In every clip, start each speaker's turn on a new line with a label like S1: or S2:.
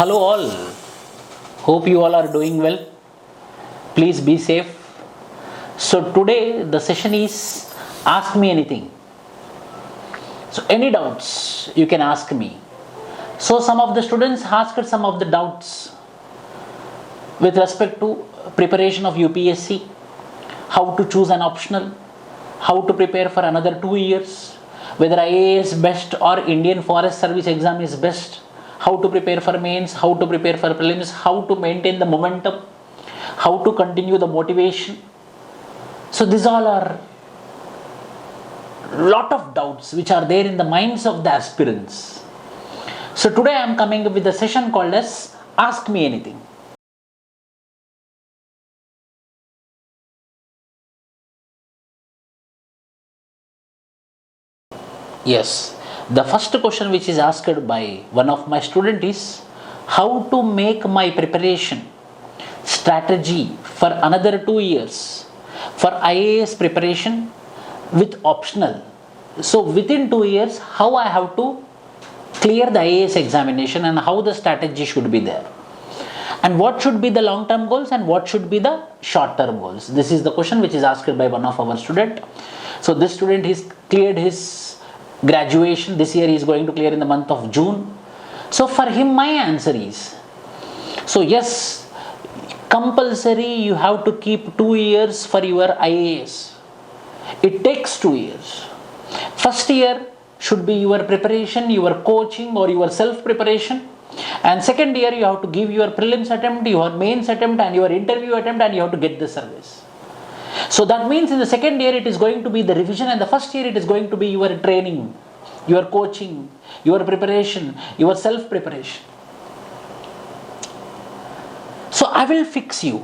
S1: Hello all, hope you all are doing well. Please be safe. So today the session is ask me anything. So any doubts you can ask me. So some of the students asked some of the doubts with respect to preparation of UPSC, how to choose an optional, how to prepare for another 2 years, whether IAS best or Indian Forest Service exam is best, how to prepare for mains, how to prepare for prelims, how to maintain the momentum, how to continue the motivation. So these all are lot of doubts which are there in the minds of the aspirants. So today I am coming with a session called as Ask Me Anything. Yes, the first question which is asked by one of my student is how to make my preparation strategy for another 2 years for IAS preparation with optional. So within 2 years how I have to clear the IAS examination and how the strategy should be there. And what should be the long-term goals and what should be the short-term goals. This is the question which is asked by one of our student. So this student has cleared his graduation. This year he is going to clear in the month of June. So for him my answer is, so yes, compulsory you have to keep 2 years for your IAS. It takes 2 years. First year should be your preparation, your coaching or your self-preparation. And second year you have to give your prelims attempt, your mains attempt and your interview attempt, and you have to get the service. So that means in the second year it is going to be the revision, and the first year it is going to be your training, your coaching, your preparation, your self-preparation. So I will fix you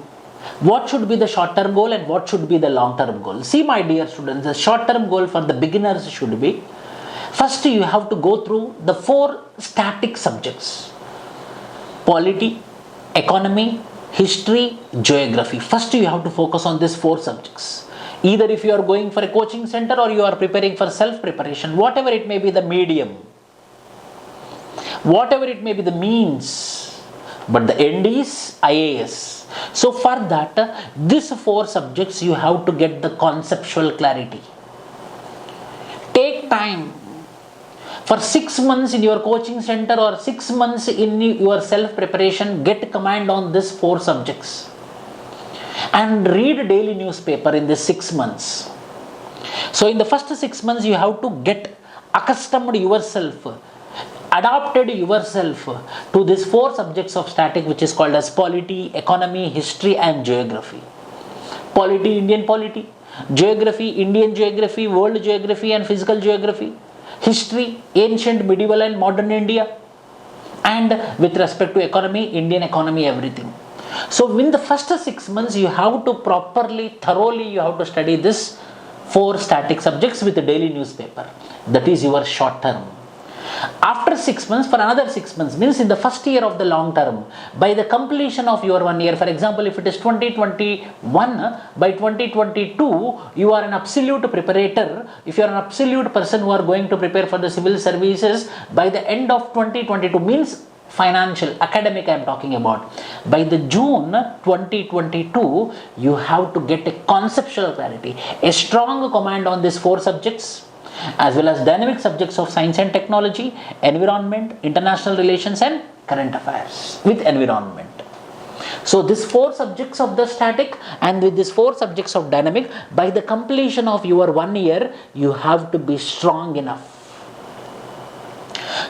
S1: what should be the short-term goal and what should be the long-term goal. See my dear students, the short-term goal for the beginners should be, first you have to go through the 4 static subjects: polity, economy, history, geography. First you have to focus on these 4 subjects. Either if you are going for a coaching center or you are preparing for self-preparation, whatever it may be the medium, whatever it may be the means, but the end is IAS. So for that, these 4 subjects you have to get the conceptual clarity. Take time. For 6 months in your coaching center or 6 months in your self-preparation, get command on these 4 subjects. And read daily newspaper in this 6 months. So in the first 6 months, you have to get accustomed yourself, adapted yourself to these 4 subjects of static, which is called as polity, economy, history and geography. Polity, Indian polity. Geography, Indian geography, world geography and physical geography. History, ancient, medieval and modern India. And with respect to economy, Indian economy, everything. So in the first 6 months, you have to properly, thoroughly, you have to study this 4 static subjects with the daily newspaper. That is your short term. After 6 months, for another 6 months, means in the first year of the long term, by the completion of your 1 year, for example, if it is 2021, by 2022, you are an absolute preparator. If you are an absolute person who are going to prepare for the civil services, by the end of 2022, means financial, academic I am talking about, by the June 2022, you have to get a conceptual clarity, a strong command on these 4 subjects, as well as dynamic subjects of science and technology, environment, international relations and current affairs with environment. So these 4 subjects of the static and with these 4 subjects of dynamic, by the completion of your 1 year, you have to be strong enough.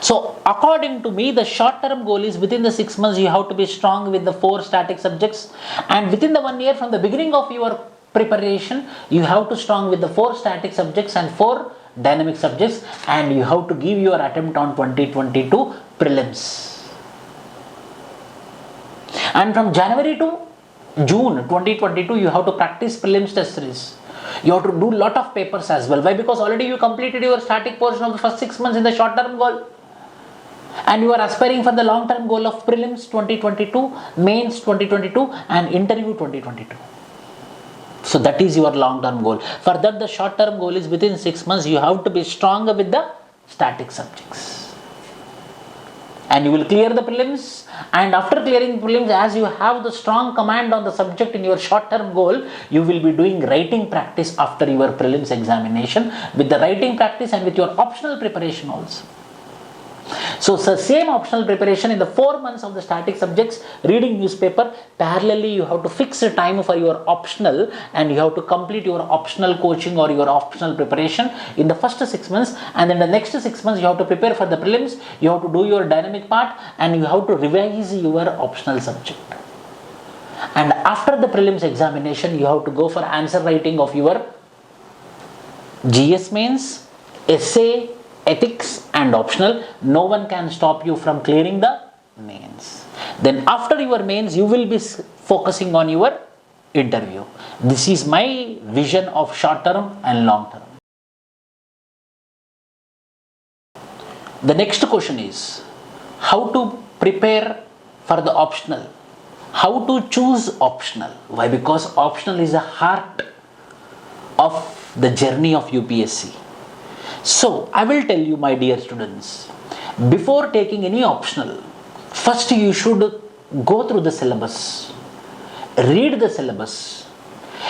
S1: So according to me, the short term goal is within the 6 months, you have to be strong with the 4 static subjects, and within the 1 year from the beginning of your preparation, you have to strong with the 4 static subjects and 4 dynamic subjects, and you have to give your attempt on 2022 prelims. And from January to June 2022, you have to practice prelims test series. You have to do lot of papers as well. Why? Because already you completed your static portion of the first 6 months in the short term goal, and you are aspiring for the long term goal of prelims 2022, mains 2022 and interview 2022. So that is your long-term goal. For that, the short-term goal is within 6 months, you have to be stronger with the static subjects. and you will clear the prelims, and after clearing prelims, as you have the strong command on the subject in your short term goal, you will be doing writing practice after your prelims examination, with the writing practice and with your optional preparation also. So same optional preparation in the 4 months of the static subjects, reading newspaper. Parallelly, you have to fix a time for your optional, and you have to complete your optional coaching or your optional preparation in the first 6 months, and then the next 6 months you have to prepare for the prelims, you have to do your dynamic part, and you have to revise your optional subject. And after the prelims examination, you have to go for answer writing of your GS mains, essay, ethics and optional. No one can stop you from clearing the mains. Then after your mains, you will be focusing on your interview. This is my vision of short term and long term. The next question is how to prepare for the optional. How to choose optional. Why? Because optional is the heart of the journey of UPSC. So, I will tell you, my dear students, before taking any optional, first you should go through the syllabus, read the syllabus,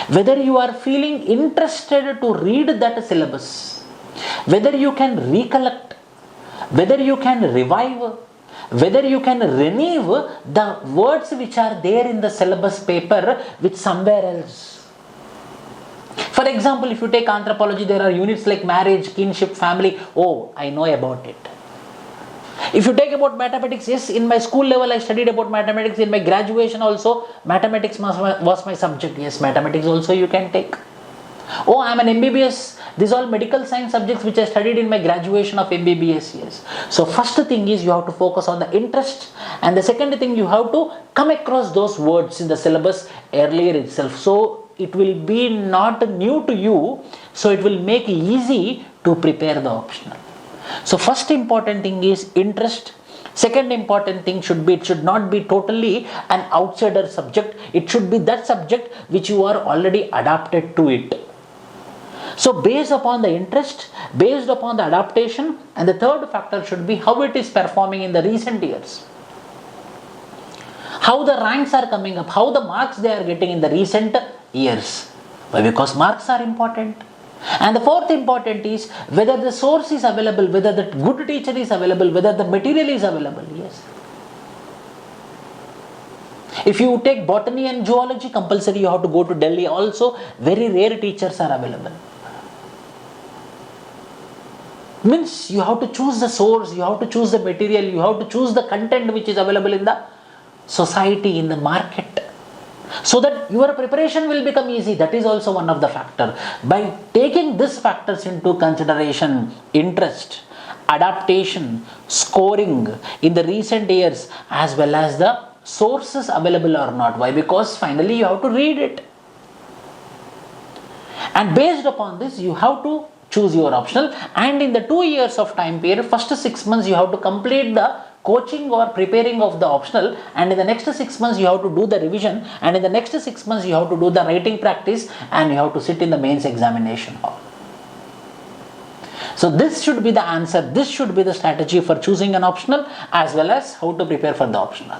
S1: whether you are feeling interested to read that syllabus, whether you can recollect, whether you can revive, whether you can renew the words which are there in the syllabus paper with somewhere else. For example, if you take anthropology, there are units like marriage, kinship, family. Oh, I know about it. If you take about mathematics, yes, in my school level I studied about mathematics. In my graduation also, mathematics was my subject. Yes, mathematics also you can take. Oh, I am an MBBS. These are all medical science subjects which I studied in my graduation of MBBS. Yes. So first thing is you have to focus on the interest, and the second thing you have to come across those words in the syllabus earlier itself. So it will be not new to you, so it will make easy to prepare the optional. So first important thing is interest. Second important thing should be, it should not be totally an outsider subject. It should be that subject which you are already adapted to it. So based upon the interest, based upon the adaptation, and the third factor should be how it is performing in the recent years. How the ranks are coming up, how the marks they are getting in the recent years. Why? Because marks are important. And the fourth important is whether the source is available, whether the good teacher is available, whether the material is available. Yes. If you take botany and zoology, compulsory you have to go to Delhi. Also, very rare teachers are available. Means you have to choose the source, you have to choose the material, you have to choose the content which is available in the society, in the market, so that your preparation will become easy. That is also one of the factors. By taking these factors into consideration, interest, adaptation, scoring in the recent years, as well as the sources available or not. Why? Because finally you have to read it. And based upon this, you have to choose your optional. And in the 2 years of time period, first 6 months you have to complete the coaching or preparing of the optional, and in the next 6 months you have to do the revision, and in the next 6 months you have to do the writing practice, and you have to sit in the mains examination hall. So this should be the answer, this should be the strategy for choosing an optional, as well as how to prepare for the optional.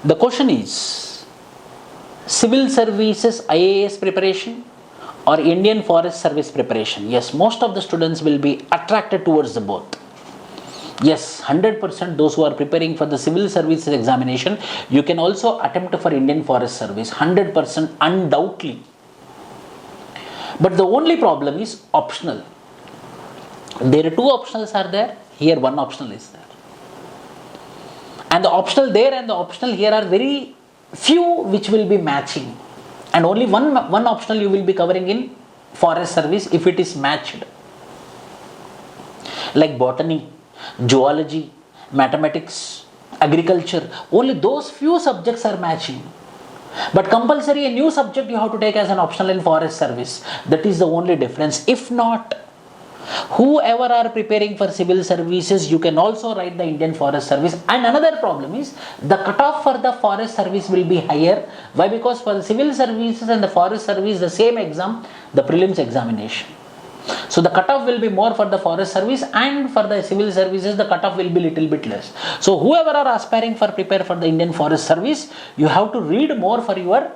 S1: The question is, civil services IAS preparation or Indian Forest Service preparation? Yes, most of the students will be attracted towards the both. Yes, 100% those who are preparing for the civil services examination, you can also attempt for Indian Forest Service, 100% undoubtedly. But the only problem is optional. There are 2 optionals are there, here 1 optional is there. And the optional there and the optional here are very few which will be matching. And only one optional you will be covering in Forest Service if it is matched. Like botany, zoology, mathematics, agriculture, only those few subjects are matching. But compulsory, a new subject you have to take as an optional in Forest Service. That is the only difference. If not, whoever are preparing for civil services, you can also write the Indian Forest Service. And another problem is the cutoff for the Forest Service will be higher. Why? Because for the civil services and the Forest Service, the same exam, the prelims examination. So the cutoff will be more for the forest service, and for the civil services the cutoff will be little bit less. So whoever are aspiring for prepare for the Indian Forest Service, you have to read more for your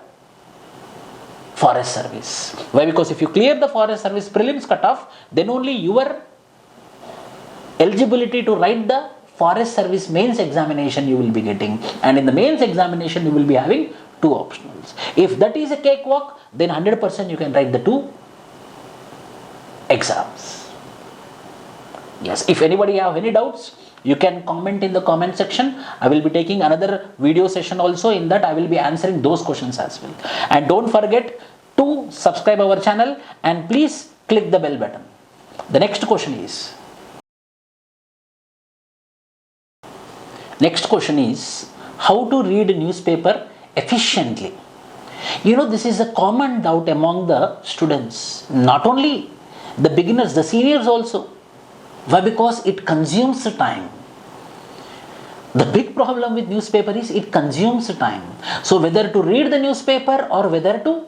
S1: forest service. Why? Because if you clear the forest service prelims cutoff, then only your eligibility to write the forest service mains examination you will be getting, and in the mains examination you will be having 2 optionals. If that is a cakewalk, then 100% you can write the 2 exams. Yes, if anybody have any doubts, you can comment in the comment section. I will be taking another video session also. In that I will be answering those questions as well. And don't forget to subscribe our channel and please click the bell button. The next question is how to read a newspaper efficiently. You know, this is a common doubt among the students, not only the beginners, the seniors also. Why? Because it consumes time. The big problem with newspaper is it consumes time. So whether to read the newspaper or whether to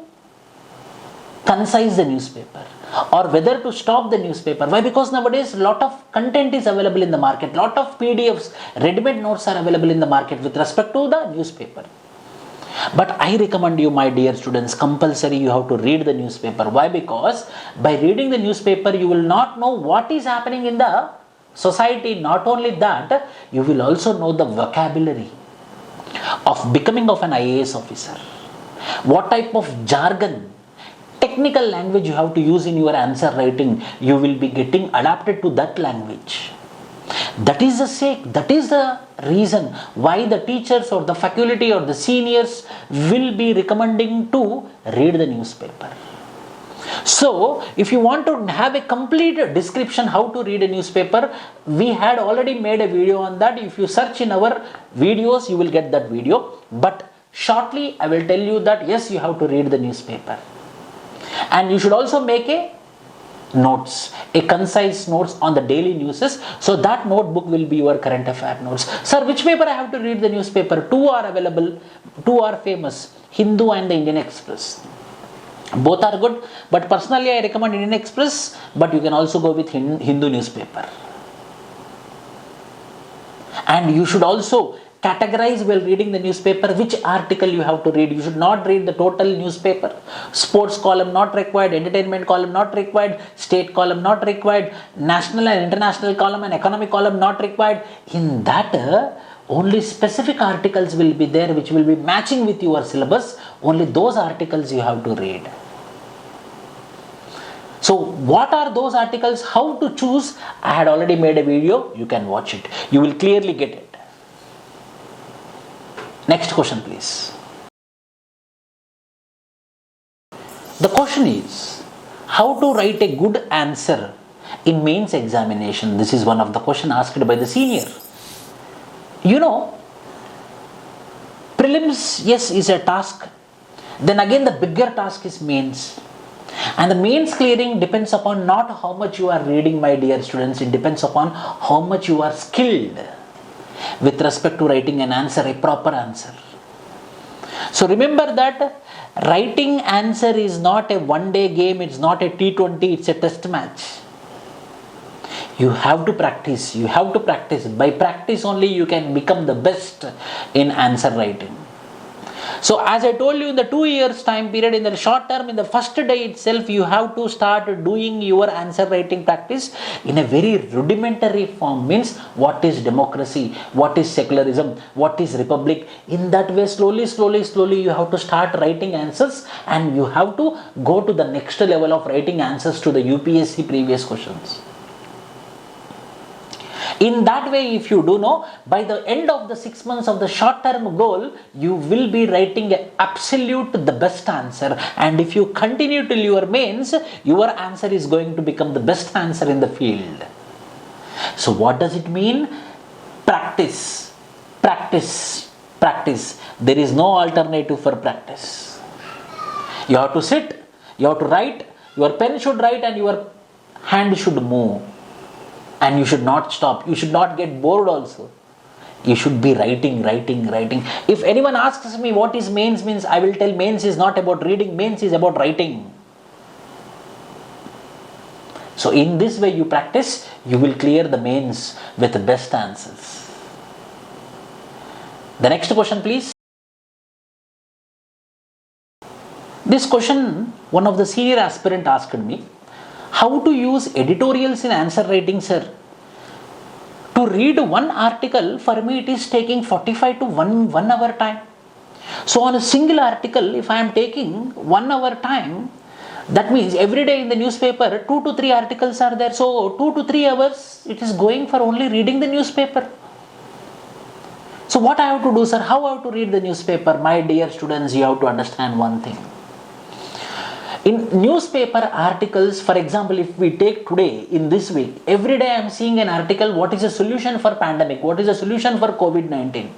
S1: concise the newspaper or whether to stop the newspaper. Why? Because nowadays lot of content is available in the market, lot of PDFs, ready-made notes are available in the market with respect to the newspaper. But I recommend you, my dear students, compulsory you have to read the newspaper. Why? Because by reading the newspaper you will not know what is happening in the society. Not only that, you will also know the vocabulary of becoming of an IAS officer. What type of jargon, technical language you have to use in your answer writing, you will be getting adapted to that language. That is the reason why the teachers or the faculty or the seniors will be recommending to read the newspaper. So if you want to have a complete description how to read a newspaper, we had already made a video on that. If you search in our videos, you will get that video. But shortly I will tell you that yes, you have to read the newspaper. And you should also make a concise notes on the daily newses. So that notebook will be your current affair notes. Sir, which paper I have to read the newspaper? 2 are available, 2 are famous, Hindu and the Indian Express. Both are good, but personally I recommend Indian Express, but you can also go with Hindu newspaper. And you should also categorize while reading the newspaper which article you have to read. You should not read the total newspaper. Sports column not required, entertainment column not required, state column not required, national and international column and economic column not required. In that only specific articles will be there which will be matching with your syllabus. Only those articles you have to read. So what are those articles? How to choose? I had already made a video. You can watch it. You will clearly get it. Next question, please. The question is how to write a good answer in mains examination. This is one of the questions asked by the senior. You know, prelims, yes, is a task. Then again the bigger task is mains. And the mains clearing depends upon not how much you are reading, my dear students. It depends upon how much you are skilled with respect to writing an answer, a proper answer. So remember that writing answer is not a one-day game, it's not a T20, it's a test match. You have to practice, By practice only you can become the best in answer writing. So as I told you, in the 2 years time period, in the short term, in the first day itself, you have to start doing your answer writing practice in a very rudimentary form. Means what is democracy, what is secularism, what is republic. In that way, slowly you have to start writing answers, and you have to go to the next level of writing answers to the UPSC previous questions. In that way, if you do know, by the end of the 6 months of the short-term goal, you will be writing the best answer. And if you continue till your mains, your answer is going to become the best answer in the field. So what does it mean? Practice. There is no alternative for practice. You have to sit, you have to write, your pen should write and your hand should move. And you should not stop. You should not get bored also. You should be writing. If anyone asks me what is mains means, I will tell mains is not about reading. Mains is about writing. So in this way you practice, you will clear the mains with the best answers. The next question please. This question, one of the senior aspirant asked me, how to use editorials in answer writing, sir? To read one article, for me it is taking 45 to 1 hour time. So on a single article, if I am taking 1 hour time, that means every day in the newspaper 2 to 3 articles are there. So 2 to 3 hours it is going for only reading the newspaper. So what I have to do, sir? How I have to read the newspaper? My dear students, you have to understand one thing. In newspaper articles, for example, if we take today, in this week, every day I am seeing an article, what is a solution for pandemic? What is a solution for COVID-19?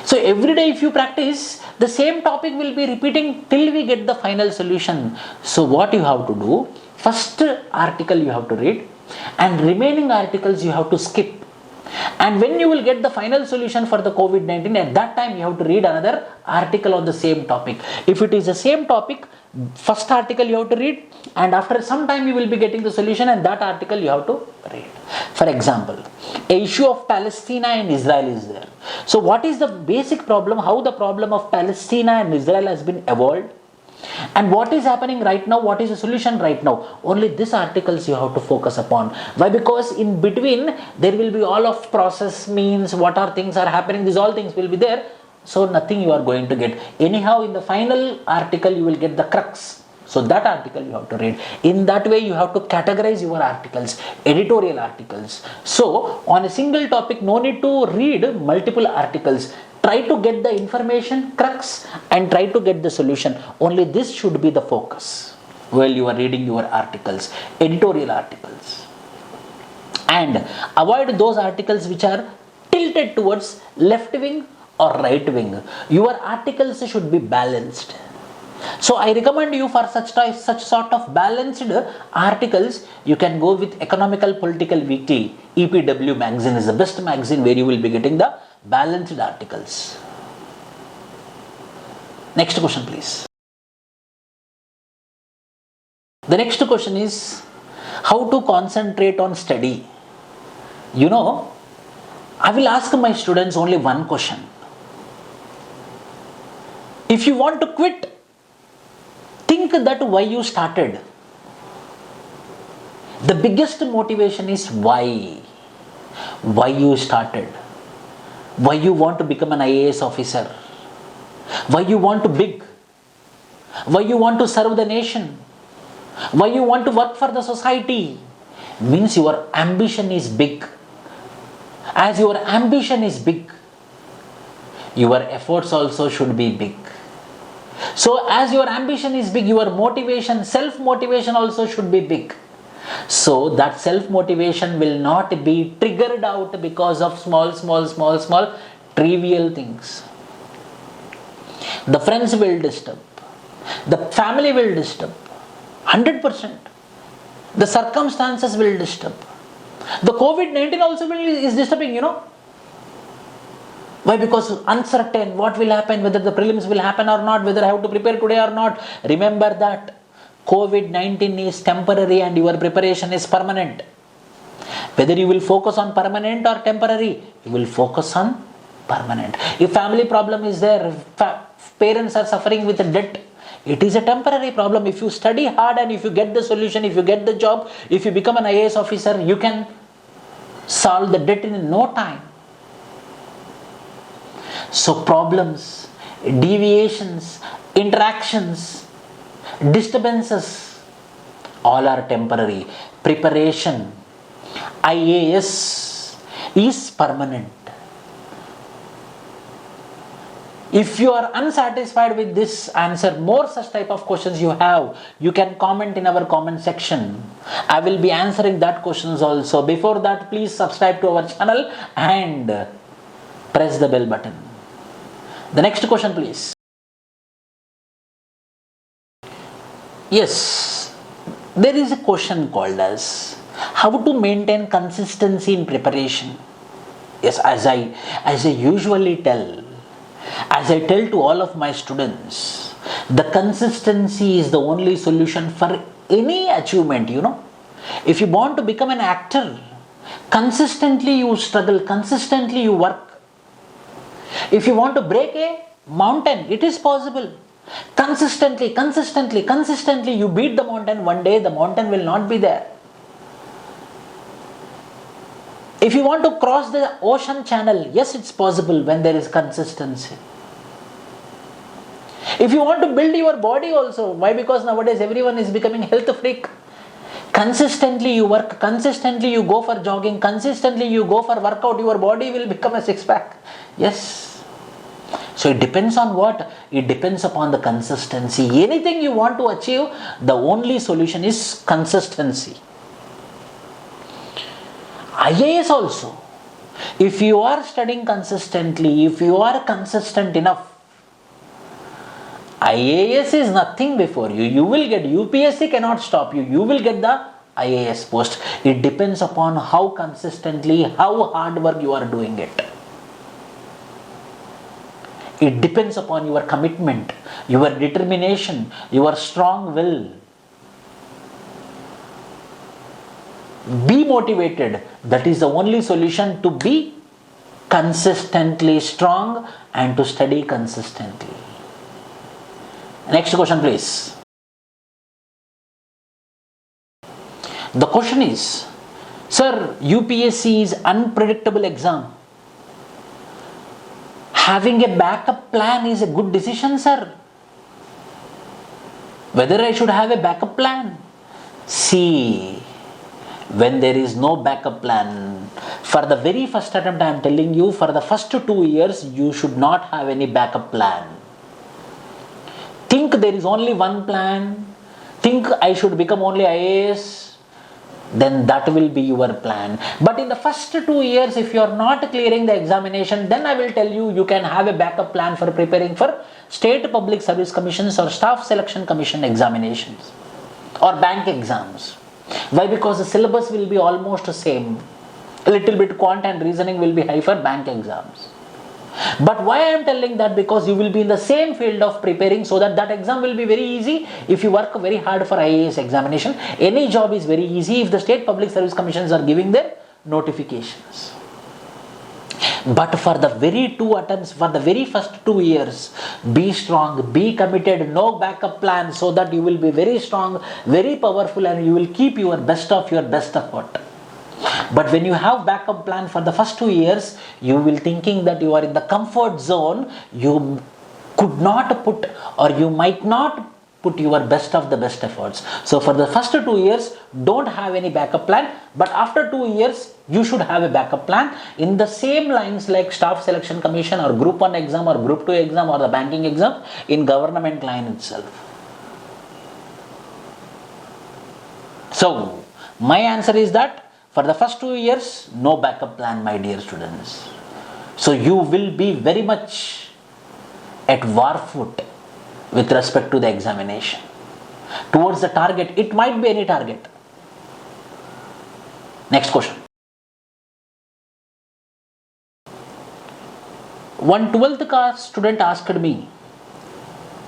S1: So every day if you practice, the same topic will be repeating till we get the final solution. So what you have to do, first article you have to read and remaining articles you have to skip. And when you will get the final solution for the COVID-19, at that time you have to read another article on the same topic. If it is the same topic, first article you have to read, and after some time you will be getting the solution, and that article you have to read. For example, a issue of Palestine and Israel is there. So what is the basic problem? How the problem of Palestine and Israel has been evolved? And what is happening right now? What is the solution right now? Only these articles you have to focus upon. Why? Because in between there will be all of process, means, what are things are happening, these all things will be there. So nothing you are going to get. Anyhow, in the final article you will get the crux. So that article you have to read. In that way you have to categorize your articles, editorial articles. So on a single topic, no need to read multiple articles. Try to get the information, crux, and try to get the solution. Only this should be the focus while you are reading your articles, editorial articles. And avoid those articles which are tilted towards left wing or right wing. Your articles should be balanced. So I recommend you for such sort of balanced articles, you can go with Economical Political Weekly. EPW magazine is the best magazine where you will be getting the balanced articles. Next question please. The next question is how to concentrate on study. You know, I will ask my students only one question. If you want to quit, think that why you started. The biggest motivation is why. Why you started. Why you want to become an IAS officer. Why you want to big. Why you want to serve the nation. Why you want to work for the society. Means your ambition is big. As your ambition is big, your efforts also should be big. So as your ambition is big, your motivation, self-motivation also should be big. So that self-motivation will not be triggered out because of small trivial things. The friends will disturb. The family will disturb. 100%. The circumstances will disturb. The COVID-19 also is disturbing, you know. Why? Because uncertain what will happen, whether the prelims will happen or not, whether I have to prepare today or not. Remember that COVID-19 is temporary and your preparation is permanent. Whether you will focus on permanent or temporary, you will focus on permanent. If family problem is there, if parents are suffering with a debt, it is a temporary problem. If you study hard and if you get the solution, if you get the job, if you become an IAS officer, you can solve the debt in no time. So problems, deviations, interactions, disturbances, all are temporary. Preparation, IAS, is permanent. If you are unsatisfied with this answer, more such type of questions you have, you can comment in our comment section. I will be answering that questions also. Before that, please subscribe to our channel and press the bell button. The next question please. Yes, there is a question called as how to maintain consistency in preparation. Yes, as I usually tell, as I tell to all of my students, the consistency is the only solution for any achievement, you know. If you want to become an actor, consistently you struggle, consistently you work. If you want to break a mountain, it is possible. Consistently you beat the mountain, one day the mountain will not be there. If you want to cross the ocean channel, yes, it's possible when there is consistency. If you want to build your body also, why? Because nowadays everyone is becoming health freak. Consistently you work, consistently you go for jogging, consistently you go for workout, your body will become a six-pack. Yes. So it depends on what? It depends upon the consistency. Anything you want to achieve, the only solution is consistency. IAS also, if you are studying consistently, if you are consistent enough, IAS is nothing before you. You will get, UPSC cannot stop you. You will get the IAS post. It depends upon how consistently, how hard work you are doing it. It depends upon your commitment, your determination, your strong will. Be motivated. That is the only solution to be consistently strong and to study consistently. Next question, please. The question is, sir, UPSC is unpredictable exam. Having a backup plan is a good decision, sir. Whether I should have a backup plan? See, when there is no backup plan, for the very first attempt I am telling you, for the first 2 years, you should not have any backup plan. Think there is only one plan, think I should become only IAS, then that will be your plan. But in the first 2 years, if you are not clearing the examination, then I will tell you, you can have a backup plan for preparing for State Public Service Commissions or Staff Selection Commission examinations or bank exams. Why? Because the syllabus will be almost the same. A little bit quant and reasoning will be high for bank exams. But why I am telling that? Because you will be in the same field of preparing, so that exam will be very easy if you work very hard for IAS examination. Any job is very easy if the State Public Service Commissions are giving their notifications. But for the very 2 attempts, for the very first 2 years, be strong, be committed, no backup plan, so that you will be very strong, very powerful, and you will keep your best of your best effort. But when you have backup plan for the first 2 years, you will thinking that you are in the comfort zone, you could not put, or you might not put your best of the best efforts. So for the first 2 years, don't have any backup plan, but after 2 years, you should have a backup plan in the same lines like Staff Selection Commission or Group 1 exam or Group 2 exam or the banking exam in government line itself. So my answer is that for the first 2 years, no backup plan, my dear students. So you will be very much at war foot with respect to the examination. Towards the target, it might be any target. Next question. One 12th class student asked me,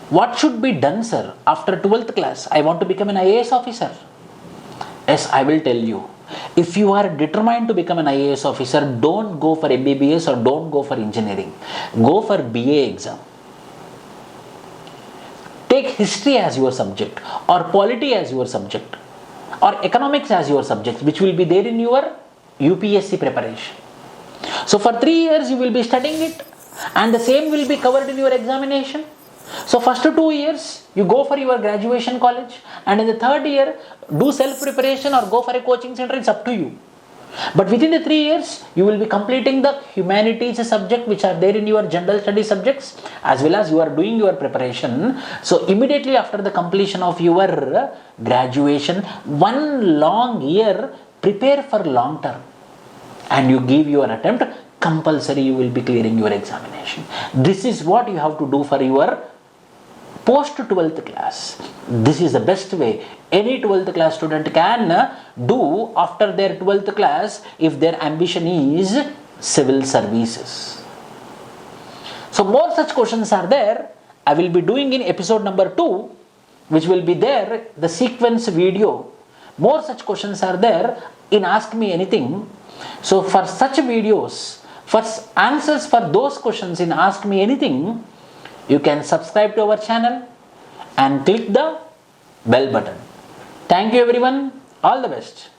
S1: what should be done, sir, after 12th class? I want to become an IAS officer. Yes, I will tell you. If you are determined to become an IAS officer, don't go for MBBS or don't go for engineering. Go for BA exam. Take history as your subject, or polity as your subject, or economics as your subject, which will be there in your UPSC preparation. So for 3 years you will be studying it, and the same will be covered in your examination. So first 2 years you go for your graduation college, and in the 3rd year do self preparation or go for a coaching center. It's up to you. But within the 3 years, you will be completing the humanities subject which are there in your general study subjects, as well as you are doing your preparation. So immediately after the completion of your graduation, 1 long year, prepare for long term, and you give your attempt, compulsory you will be clearing your examination. This is what you have to do for your post 12th class. This is the best way any 12th class student can do after their 12th class if their ambition is civil services. So more such questions are there. I will be doing in episode number 2, which will be there, the sequence video, More such questions are there in Ask Me Anything. So for such videos, for answers for those questions in Ask Me Anything, you can subscribe to our channel and click the bell button. Thank you everyone. All the best.